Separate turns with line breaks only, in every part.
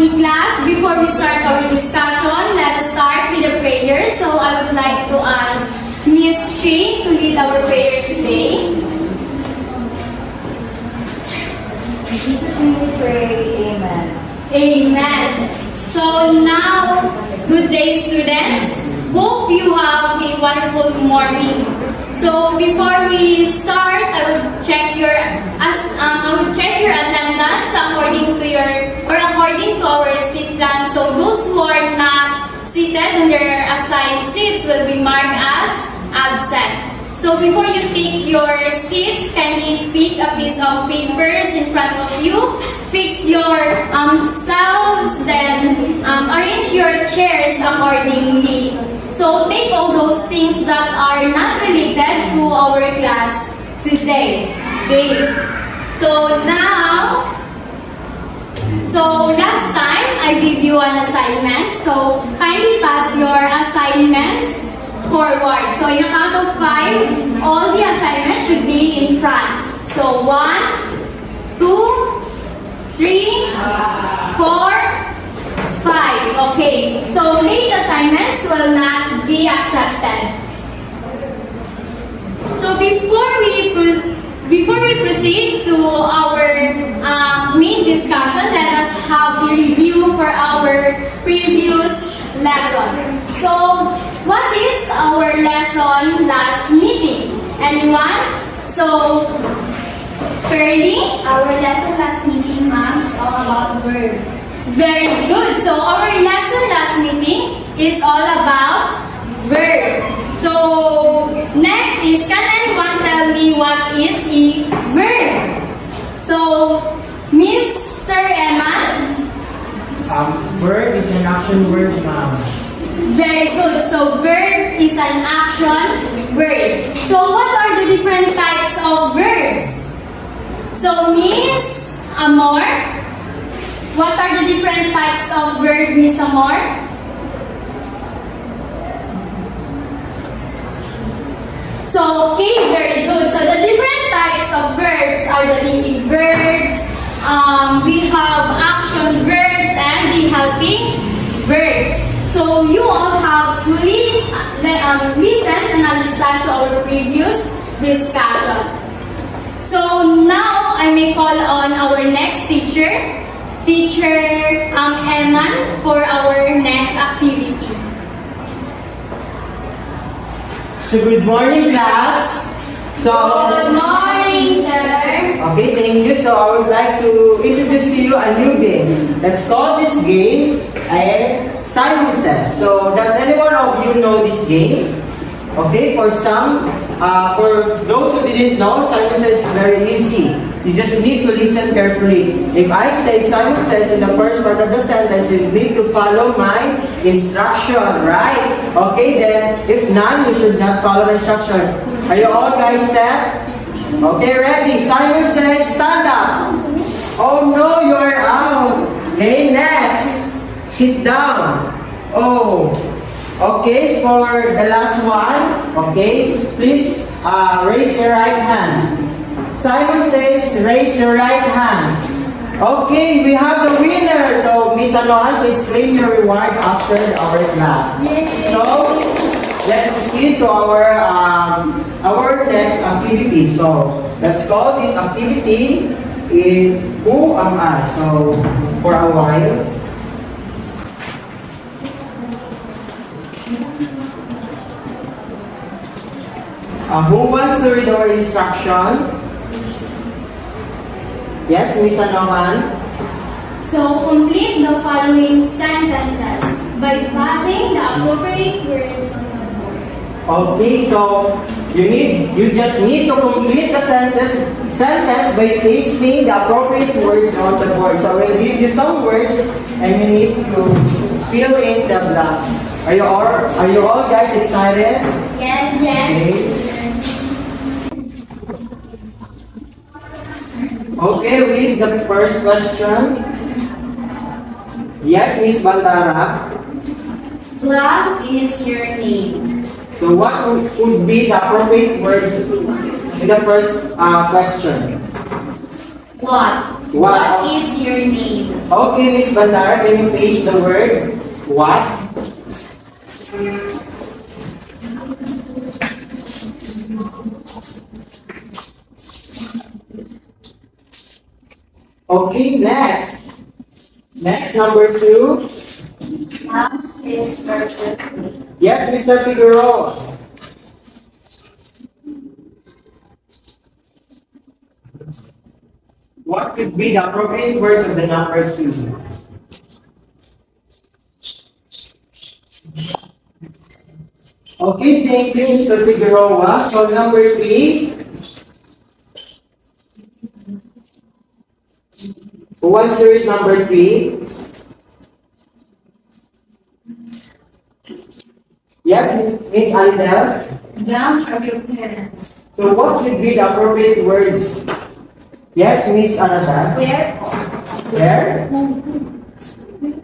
morning class. Before we start our discussion, let us start with a prayer. So I would like to ask Miss Chi to lead our prayer today.
In Jesus' name we pray, Amen.
Amen. So now, good day students. Hope you have a wonderful morning. So before we start, I will check your attendance according to our seat plan. So those who are not seated in their assigned seats will be marked as absent. So before you take your seats, kindly pick a piece of papers in front of you. Fix your selves, then arrange your chairs accordingly. So take all those things that are not related to our class today. Okay. So last time I gave you an assignment. So kindly pass your assignments forward. So in a count of 5, all the assignments should be in front. So 1, 2, 3, 4, 5. Okay. So late assignments will not be accepted. So before we proceed to our main discussion, let us have a review for our previous lesson. So what is our lesson last meeting? Anyone? So Pearly?
Our lesson last meeting, ma'am, is all about verb.
Very good. So our lesson last meeting is all about verb. So next is, can anyone tell me what is a verb? So Mr. Emma?
Verb is an action word, ma'am.
Very good. So verb is an action word. So what are the different types of verbs? So Miss Amor? What are the different types of verb, Miss Amor? So, okay, very good. So, the different types of verbs are the leading verbs, we have action verbs, and the helping verbs. So, you all have to listen and understand to our previous discussion. So, now I may call on our next teacher, Eman, for our next activity.
So good morning, class.
Good morning, sir.
Okay, thank you. So I would like to introduce to you a new game. Let's call this game Simon Says. So does anyone of you know this game? Okay, for those who didn't know, Simon Says is very easy. You just need to listen carefully. If I say Simon Says in the first part of the sentence, you need to follow my instruction, right? Okay, then if none, you should not follow the instruction. Are you all guys set? Okay, ready? Simon Says, stand up. Oh no, you are out. Okay, next. Sit down. Oh. Okay, for the last one, okay, please raise your right hand. Simon Says, raise your right hand. Okay, we have the winner. So, Miss Anohan, please claim your reward after our class.
Yay.
So, let's proceed to our next activity. So, let's call this activity Who Am I? So, for a while. Who wants to read our instruction? Yes, Miss Anohan.
So, complete the following sentences by passing the appropriate words on the board.
Okay, so you just need to complete the sentence by pasting the appropriate words on the board. So we'll give you some words and you need to fill in the blanks. Are you all guys excited?
Yes.
Okay. Okay, read the first question. Yes, Miss Bandara.
What is your name?
So what would be the appropriate words in the first question?
What?
What?
What is your name?
Okay, Miss Bandara, can you paste the word what? Okay, next. Next, number 2.
Is perfect.
Yes, Mr. Figueroa. What could be the appropriate words of the number 2? Okay, thank you, Mr. Figueroa. So, number 3. Who wants to read number 3? Yes, Miss Alidel.
Blank are your parents.
So, what should be the appropriate words? Yes, Miss Anata.
Where?
Where?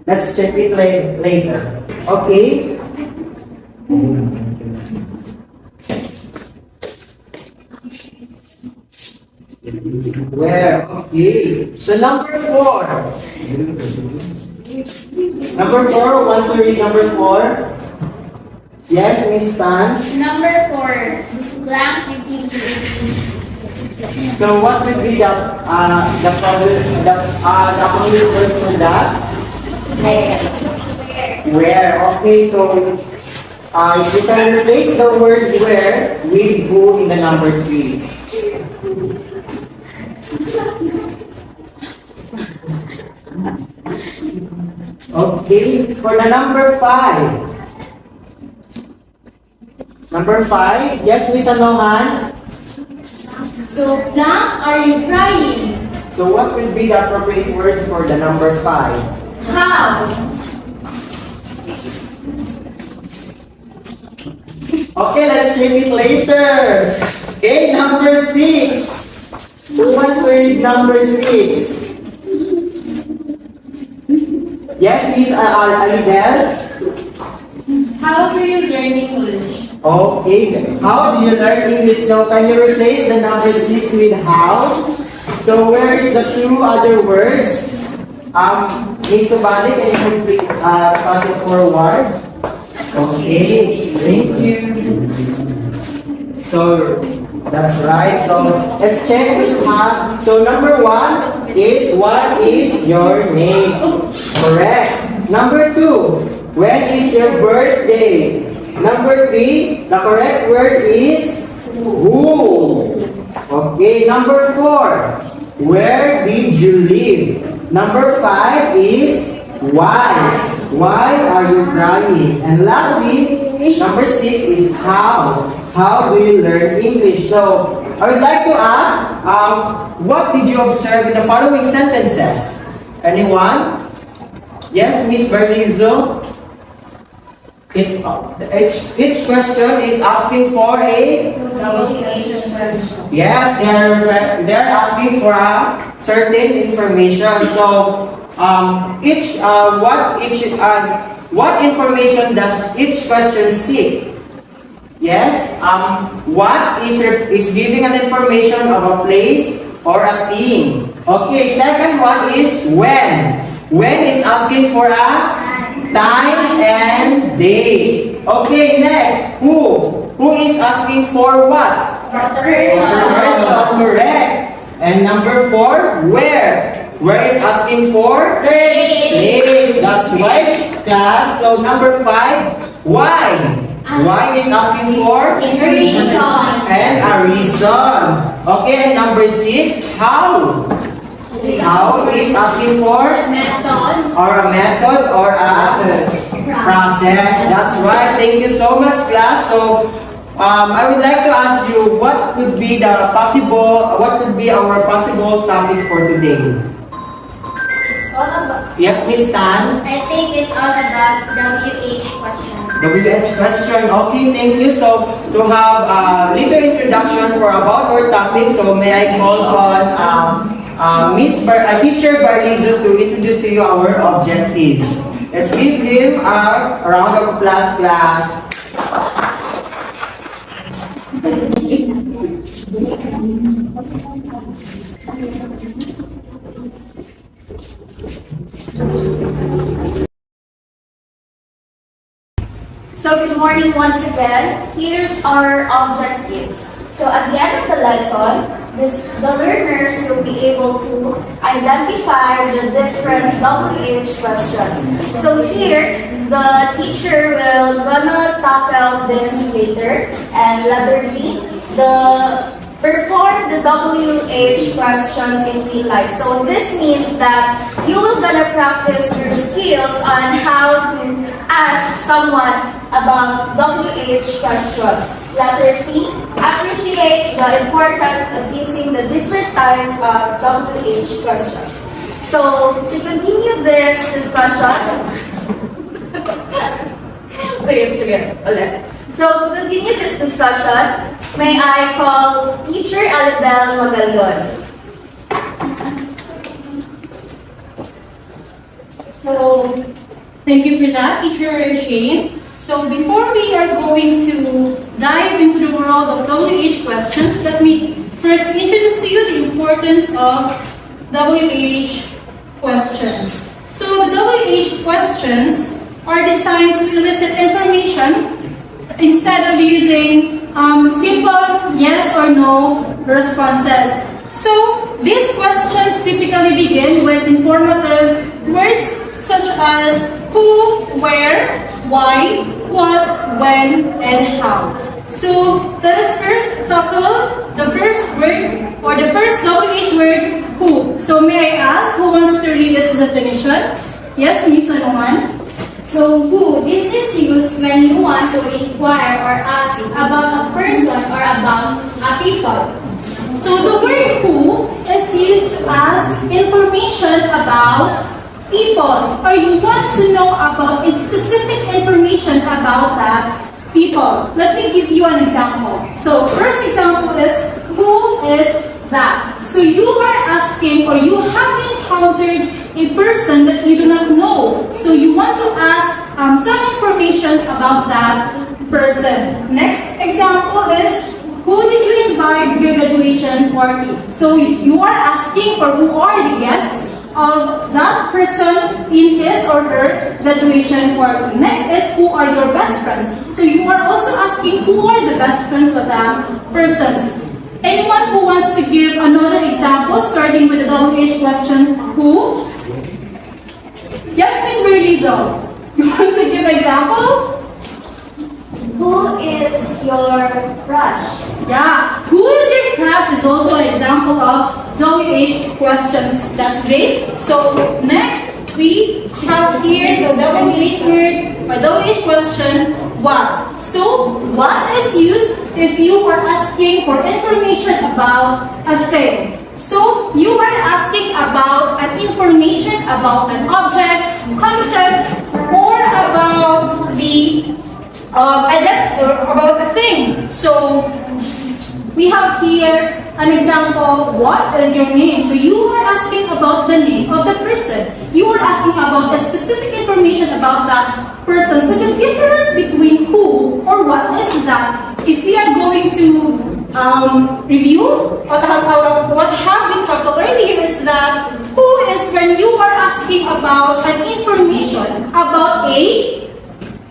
Let's check it later. Okay. Where? Okay. So number 4. Number 4, wants to read number 4? Yes, Miss Tan.
Number 4. Blank activity.
So what would be the appropriate word for that? Where? Okay, so you can replace the word where with who in the number 3. Okay, for the number 5. Number 5, yes, Miss Anohan.
So, blank, are you crying?
So what will be the appropriate word for the number 5?
How?
Okay, let's check it later. Okay, number 6. Who wants to read number 6? Yes, Miss Alidel?
How do you learn English?
Okay, how do you learn English? So can you replace the number 6 with how? So where is the 2 other words? Miss Subali, can you pass it forward? Okay, thank you. So that's right. So let's check with how. So number 1 is what is your name? Correct. Number 2, when is your birthday? Number 3, the correct word is who. Okay, number 4, where did you live? Number 5 is why. Why are you crying? And lastly, number 6 is how. How do you learn English? So, I would like to ask, what did you observe in the following sentences? Anyone? Yes, Miss Berlizo? Each question is asking for a... Yes, they're asking for a certain information. So, what information does each question seek? Yes, what is giving an information of a place or a thing. Okay, second one is when. When is asking for a time and date. Okay, next, who? Who is asking for what?
The
Person, correct. And number 4, where? Where is asking for? Place. That's right, class. So number 5, why? Why is asking for?
reason.
And a reason. Okay, and number 6, how? How is asking for?
Method.
Or a method or a process. That's right. Thank you so much, class. So, I would like to ask you, what could be our possible topic for today?
It's all about,
Yes, Miss Tan.
I think it's all about WH question.
WH question. Okay, thank you. So, to have a little introduction for about our topic, so may I call on Teacher Barlizo to introduce to you our objectives. Let's give him a round of applause, class.
So good morning once again. Here's our objectives. So at the end of the lesson, the learners will be able to identify the different WH questions. So here, the teacher will gonna tackle this later. And letter B, perform the WH questions in real life. So this means that you will gonna practice your skills on how to ask someone about WH question. Letter C, appreciate the importance of using the different types of WH questions. So to continue this discussion, So to continue this discussion, may I call Teacher Alibel Magallon.
So, thank you for that, Teacher Shane. So, before we are going to dive into the world of WH questions, let me first introduce to you the importance of WH questions. So, the WH questions are designed to elicit information instead of using simple yes or no responses. So, these questions typically begin with informative words such as who, where, why, what, when, and how. So, let us first tackle the first word or the first WH word, who. So, may I ask who wants to read its definition? Yes, Miss Lanuman.
So, who? This is used when you want to inquire or ask about a person or about a people.
So, the word who is used to ask information about people, or you want to know about a specific information about that people. Let me give you an example. So, first example is, who is that? So, you are asking or you have encountered a person that you do not know. So, you want to ask some information about that person. Next example is, who did you invite to your graduation party? So, you are asking for who are the guests of that person in his or her graduation party. Next is, who are your best friends? So, you are also asking who are the best friends of that persons. Anyone who wants to give another example, starting with the WH question, who? Yes, Miss Merlizo. You want to give an example?
Who is your crush?
Yeah, who is your crush is also an example of WH questions. That's great. So next, we have here the WH word or WH question, what. So what is used if you are asking for information about a thing. So you are asking about an information about an object, content, or about the about a thing. So we have here an example, what is your name? So you are asking about the name of the person. You are asking about a specific information about that person. So the difference between who or what is that, if we are going to review what have we talked earlier, is that who is when you are asking about an information about a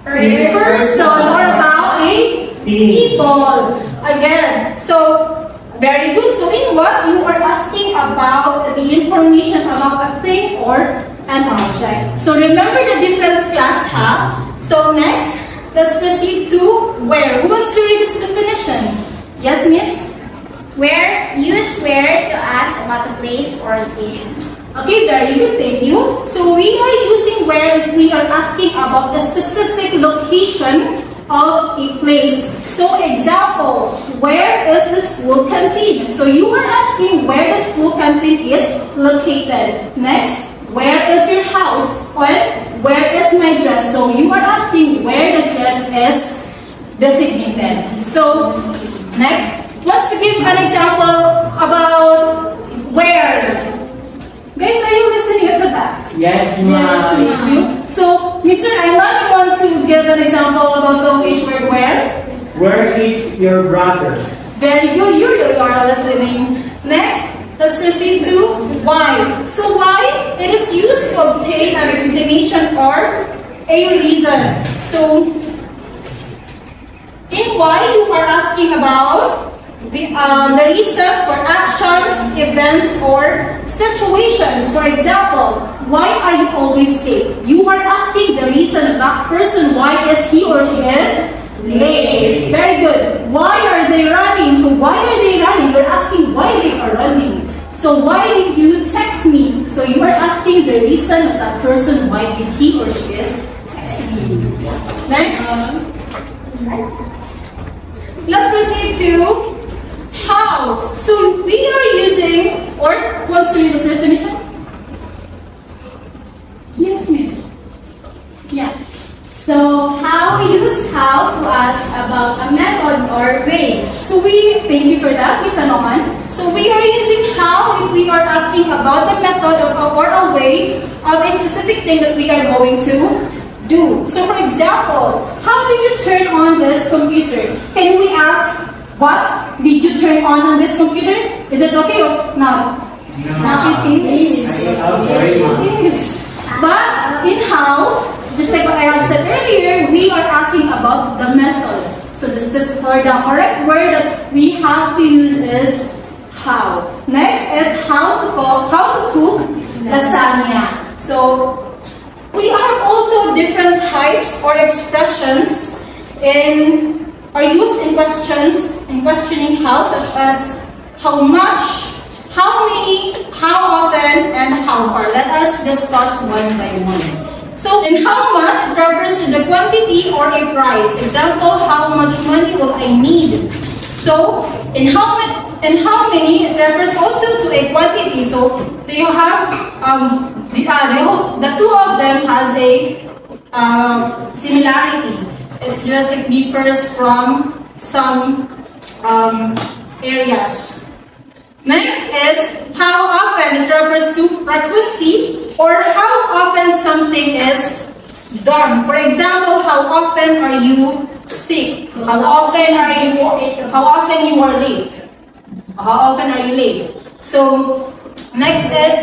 person or about a people. Again, so very good. So in what you are asking about the information about a thing or an object. So remember the difference, class, huh? So next, let's proceed to where. Who wants to read its definition? Yes, Miss?
Where, use where to ask about a place or location.
Okay, very good, thank you. So we are using where if we are asking about a specific location of a place. So example, where is the school canteen? So you are asking where the school canteen is located. Next, where is your house? Or where is my dress? So you are asking where the dress is designated. So next, let's give an example about where. Guys, are you listening at the back?
Yes,
Yes,
ma'am.
thank you. So, Mr. Ayman, you want to give an example about the WH word where?
Where is your brother?
Very good, you really are listening.
Next, let's proceed to why. So why? It is used to obtain an explanation or a reason. So in why you are asking about the reasons for actions, events, or situations. For example, why are you always late? You are asking the reason of that person. Why is he or she is late? Very good. Why are they running? So why are they running? You're asking why they are running. So why did you text me? So you are asking the reason of that person. Why did he or she is texting you? Next. Let's proceed to how. So we are using, or wants to read the definition? Yes, miss.
Yeah. So how we use how to ask about a method or way.
So thank you for that, Miss Anoman. So we are using how if we are asking about the method or a way of a specific thing that we are going to do. So for example, how did you turn on this computer? Can we ask, what did you turn on this computer? Is it okay or not?
Now it is.
Yes. But in how, just like what I have said earlier, we are asking about the method. So the correct word that we have to use is how. Next is how to cook lasagna. So we have also different types or expressions are used in questions in questioning how, such as how much, how many, how often, and how far. Let us discuss one by one. So, in how much, it refers to the quantity or a price. Example, how much money will I need? So, in how many, it refers also to a quantity. So, they have the two of them has a similarity. It's just it differs from some areas. Next is how often. It refers to frequency or how often something is done. For example, how often are you sick? How often you are late? How often are you late? So next is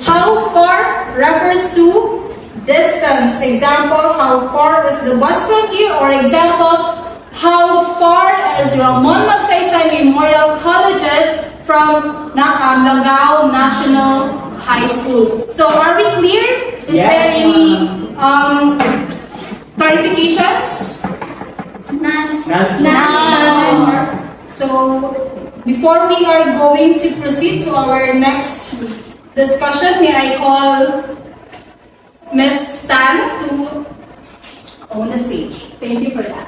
how far refers to distance. Example, how far is the bus from here? Or example, how far is Ramon Magsaysay Memorial Colleges from Langgao National High School? So are we clear? Is there any clarifications? None. So before we are going to proceed to our next discussion, may I call Ms. Stan to own the stage. Thank you for that.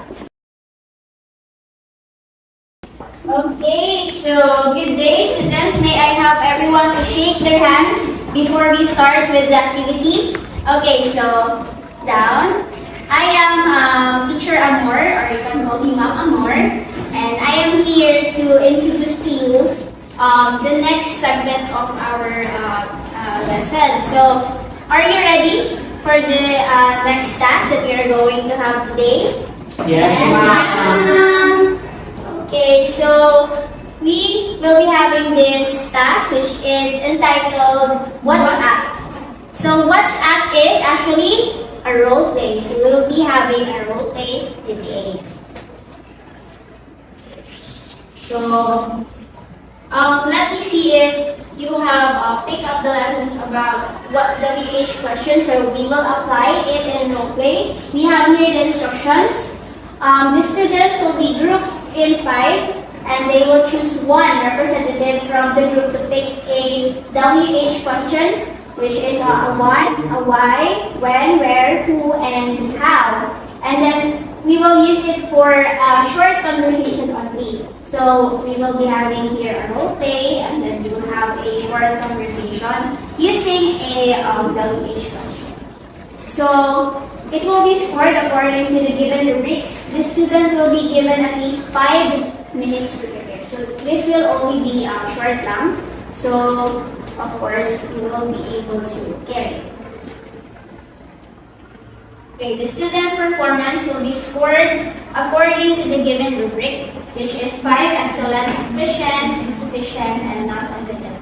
Okay, so good day, students. May I have everyone to shake their hands before we start with the activity? Okay, so down. I am Teacher Amor, or you can call me Ma'am Amor, and I am here to introduce to you the next segment of our lesson. So, are you ready for the next task that we are going to have today?
Yes, ma'am.
Okay, so we will be having this task which is entitled WhatsApp. So WhatsApp is actually a role play. So we will be having a role play today. So let me see if you have picked up the lessons about what WH questions. So we will apply it in role play. We have here the instructions. The students will be grouped in 5 and they will choose one representative from the group to pick a WH question, which is a what, a why, when, where, who, and how. And then we will use it for a short conversation only. So we will be having here a role play and then we will have a short conversation using a WH question. So it will be scored according to the given rubrics. The student will be given at least 5 minutes to prepare. So this will only be a short lang. So of course you will be able to get it. Okay, the student performance will be scored according to the given rubric, which is 5 excellent, sufficient, insufficient, and not competent.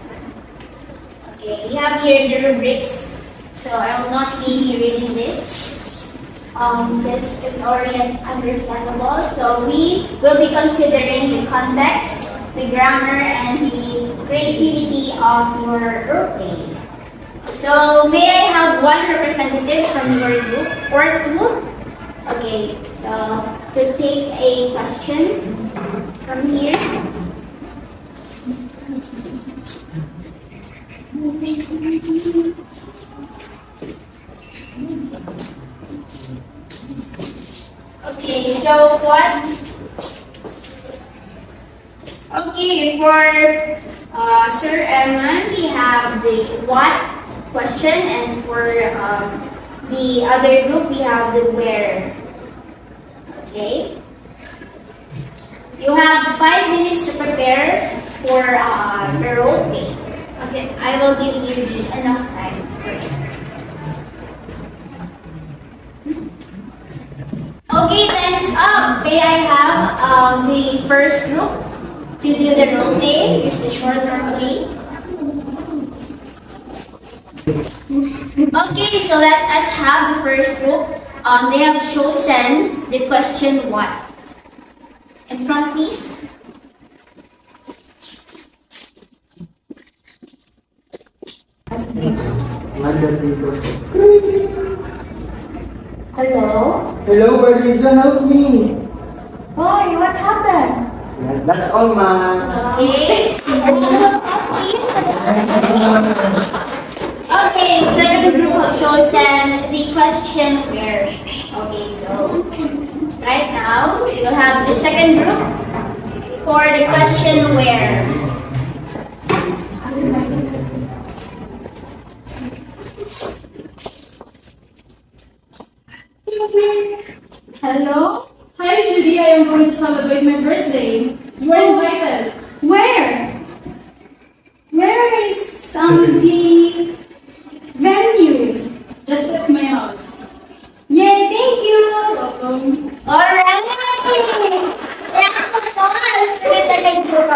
Okay, we have here the rubrics, so I will not be reading this. This is already understandable, so we will be considering the context, the grammar, and the creativity of your role-play. So, may I have one representative from your group or two? Okay, so to take a question from here. Okay, so what? Okay, for Sir Eman, we have the what question, and for the other group, we have the where. Okay. You have 5 minutes to prepare for the role play. Okay, I will give you enough time for it. Okay, time's up. May I have the first group to do the role play? This is short role play. Okay, so let us have the first group. They have chosen the question what? In front, please. Hello?
Hello, Barisa, help me.
Boy, what happened?
That's all, ma.
Okay. Okay, second group have chosen the question where. Okay, so right now we'll have the second group for the question where.
Hello? Hi, Judy. I am going to celebrate my birthday. You are invited.
Where? Where is the venue?
Just at my house.
Yay, thank you!
Welcome.
Alright!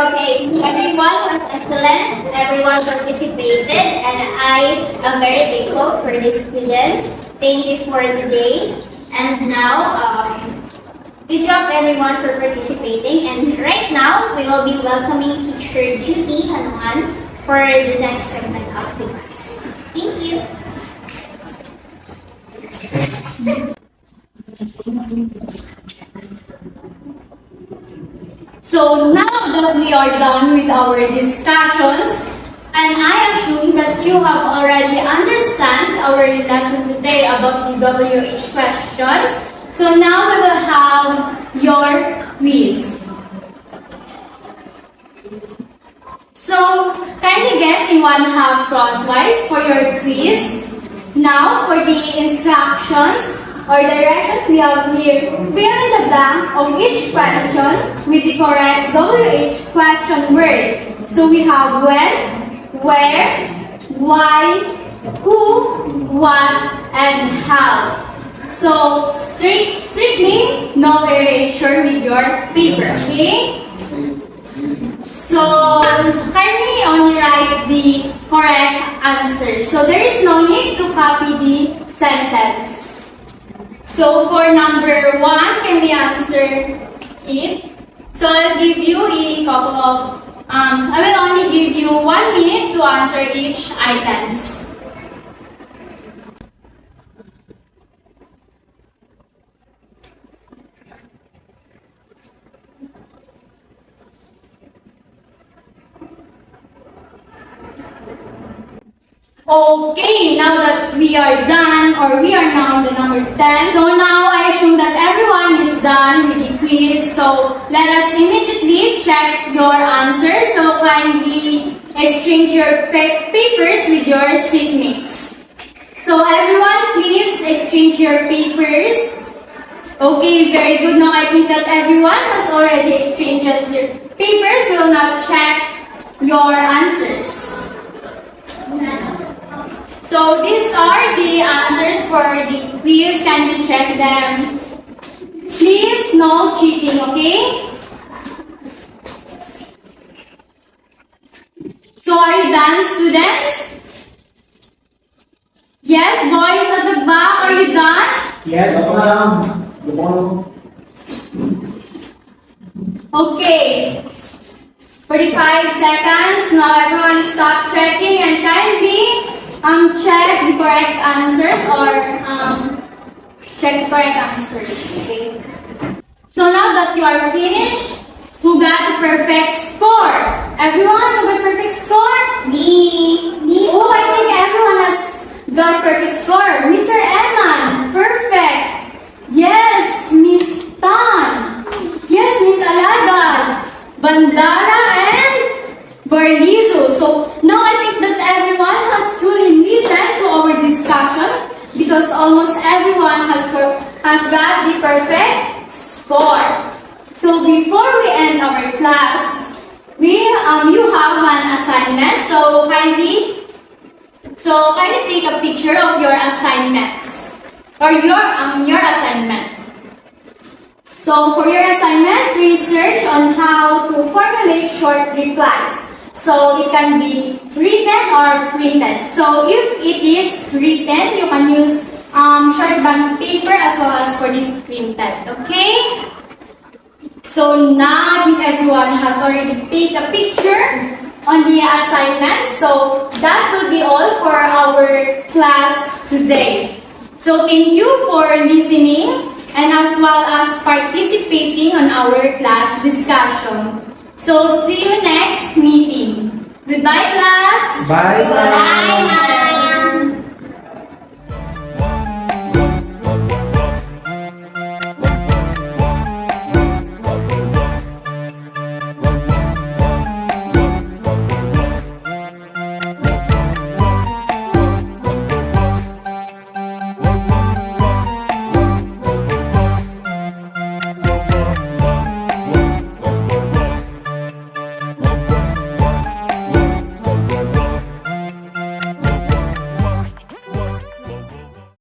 Okay, everyone was excellent, everyone participated, and I am very thankful for the students. Thank you for the day. And now, good job everyone for participating. And right now, we will be welcoming Teacher Judy Hanuman for the next segment of the class. Thank you.
So now that we are done with our discussions, and I assume that you have already understand our lesson today about the WH questions. So now we will have your quiz. So kindly get in 1/2 crosswise for your quiz. Now for the instructions or directions we have here, fill in the blank of each question with the correct WH question word. So we have when, where, why, who, what, and how. So strictly no erasure with your paper, okay? So kindly only write the correct answer. So there is no need to copy the sentence. So for number 1, can we answer it? So I'll give you a couple of, I will only give you 1 minute to answer each items. Okay, now that we are done, or we are now on the number 10, so now I assume that everyone is done with the quiz, so let us immediately check your answers. So kindly exchange your papers with your seatmates. So everyone, please exchange your papers. Okay, very good. Now I think that everyone has already exchanged their papers. We will now check your answers. So these are the answers for the quiz, kindly check them. Please, no cheating, okay? So are you done, students? Yes, boys at the back, are you done?
Yes, ma'am.
Okay. 45 seconds. Now everyone stop checking and kindly check the correct answers or check the correct answers. Okay. So now that you are finished, who got the perfect score? Everyone who got perfect score? Me. Oh, I think everyone has got perfect score. Mr. Eman, perfect. Yes, Miss Tan. Yes, Miss Alagad. Bandara and Barlizo. So now I think that everyone has truly listened to our discussion because almost everyone has got the perfect score. So before we end our class, you have an assignment. So kindly take a picture of your assignments or your assignment. So for your assignment, research on how to formulate short replies. So it can be written or printed. So if it is written, you can use short bond paper as well as for the printed. Okay? So now I think everyone has already taken a picture on the assignment. So that will be all for our class today. So thank you for listening and as well as participating on our class discussion. So see you next meeting. Goodbye, class.
Bye,
Bye,